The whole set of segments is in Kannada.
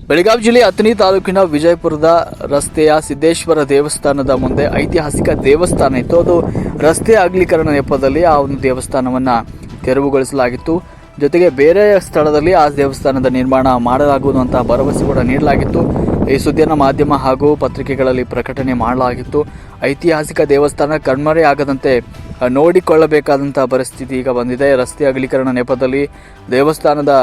ಬೆಳಗಾವಿ ಜಿಲ್ಲೆ ಅಥಣಿ ತಾಲೂಕಿನ ವಿಜಯಪುರದ ರಸ್ತೆಯ ಸಿದ್ದೇಶ್ವರ ದೇವಸ್ಥಾನದ ಮುಂದೆ ಐತಿಹಾಸಿಕ ದೇವಸ್ಥಾನ ಇತ್ತು. ಅದು ರಸ್ತೆ ಅಗಲೀಕರಣ ನೆಪದಲ್ಲಿ ಆ ಒಂದು ದೇವಸ್ಥಾನವನ್ನು ತೆರವುಗೊಳಿಸಲಾಗಿತ್ತು. ಜೊತೆಗೆ ಬೇರೆ ಸ್ಥಳದಲ್ಲಿ ಆ ದೇವಸ್ಥಾನದ ನಿರ್ಮಾಣ ಮಾಡಲಾಗುವುದು ಅಂತ ಭರವಸೆ ಕೂಡ ನೀಡಲಾಗಿತ್ತು. ಈ ಸುದ್ದಿಯನ್ನು ಮಾಧ್ಯಮ ಹಾಗೂ ಪತ್ರಿಕೆಗಳಲ್ಲಿ ಪ್ರಕಟಣೆ ಮಾಡಲಾಗಿತ್ತು. ಐತಿಹಾಸಿಕ ದೇವಸ್ಥಾನ ಕಣ್ಮರೆ ಆಗದಂತೆ ನೋಡಿಕೊಳ್ಳಬೇಕಾದಂತಹ ಪರಿಸ್ಥಿತಿ ಈಗ ಬಂದಿದೆ. ರಸ್ತೆ ಅಗಲೀಕರಣ ನೆಪದಲ್ಲಿ ದೇವಸ್ಥಾನದ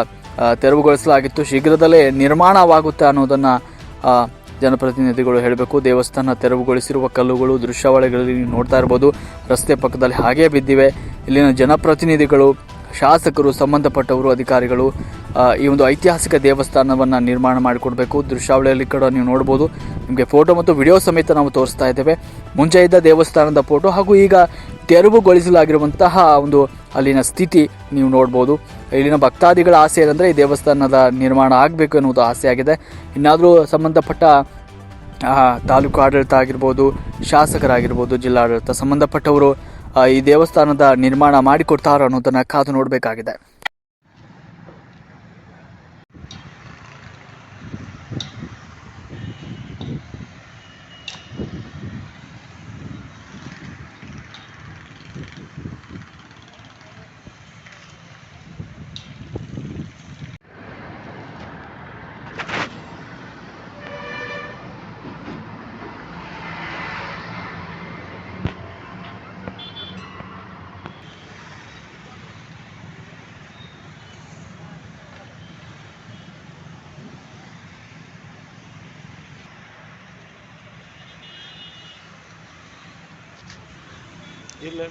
ತೆರವುಗೊಳಿಸಲಾಗಿತ್ತು. ಶೀಘ್ರದಲ್ಲೇ ನಿರ್ಮಾಣವಾಗುತ್ತೆ ಅನ್ನೋದನ್ನು ಜನಪ್ರತಿನಿಧಿಗಳು ಹೇಳಬೇಕು. ದೇವಸ್ಥಾನ ತೆರವುಗೊಳಿಸಿರುವ ಕಲ್ಲುಗಳು ದೃಶ್ಯಾವಳಿಗಳಲ್ಲಿ ನೀವು ನೋಡ್ತಾ ಇರ್ಬೋದು. ರಸ್ತೆ ಪಕ್ಕದಲ್ಲಿ ಹಾಗೇ ಬಿದ್ದಿವೆ. ಇಲ್ಲಿನ ಜನಪ್ರತಿನಿಧಿಗಳು, ಶಾಸಕರು, ಸಂಬಂಧಪಟ್ಟವರು, ಅಧಿಕಾರಿಗಳು ಈ ಒಂದು ಐತಿಹಾಸಿಕ ದೇವಸ್ಥಾನವನ್ನು ನಿರ್ಮಾಣ ಮಾಡಿಕೊಡ್ಬೇಕು. ದೃಶ್ಯಾವಳಿಯಲ್ಲಿ ಕೂಡ ನೀವು ನೋಡ್ಬೋದು. ನಿಮಗೆ ಫೋಟೋ ಮತ್ತು ವಿಡಿಯೋ ಸಮೇತ ನಾವು ತೋರಿಸ್ತಾ ಇದ್ದೇವೆ. ಮುಂಚೆ ಇದ್ದ ದೇವಸ್ಥಾನದ ಫೋಟೋ ಹಾಗೂ ಈಗ ತೆರವುಗೊಳಿಸಲಾಗಿರುವಂತಹ ಒಂದು ಅಲ್ಲಿನ ಸ್ಥಿತಿ ನೀವು ನೋಡ್ಬೋದು. ಇಲ್ಲಿನ ಭಕ್ತಾದಿಗಳ ಆಸೆ ಏನಂದರೆ ಈ ದೇವಸ್ಥಾನದ ನಿರ್ಮಾಣ ಆಗಬೇಕು ಎನ್ನುವುದು ಆಸೆ ಆಗಿದೆ. ಇನ್ನಾದರೂ ಸಂಬಂಧಪಟ್ಟ ತಾಲೂಕು ಆಡಳಿತ ಆಗಿರ್ಬೋದು, ಶಾಸಕರಾಗಿರ್ಬೋದು, ಜಿಲ್ಲಾಡಳಿತ ಸಂಬಂಧಪಟ್ಟವರು ಈ ದೇವಸ್ಥಾನದ ನಿರ್ಮಾಣ ಮಾಡಿಕೊಡ್ತಾರೋ ಅನ್ನೋದನ್ನು ಕಾದು ನೋಡಬೇಕಾಗಿದೆ. ಇಲ್ಲ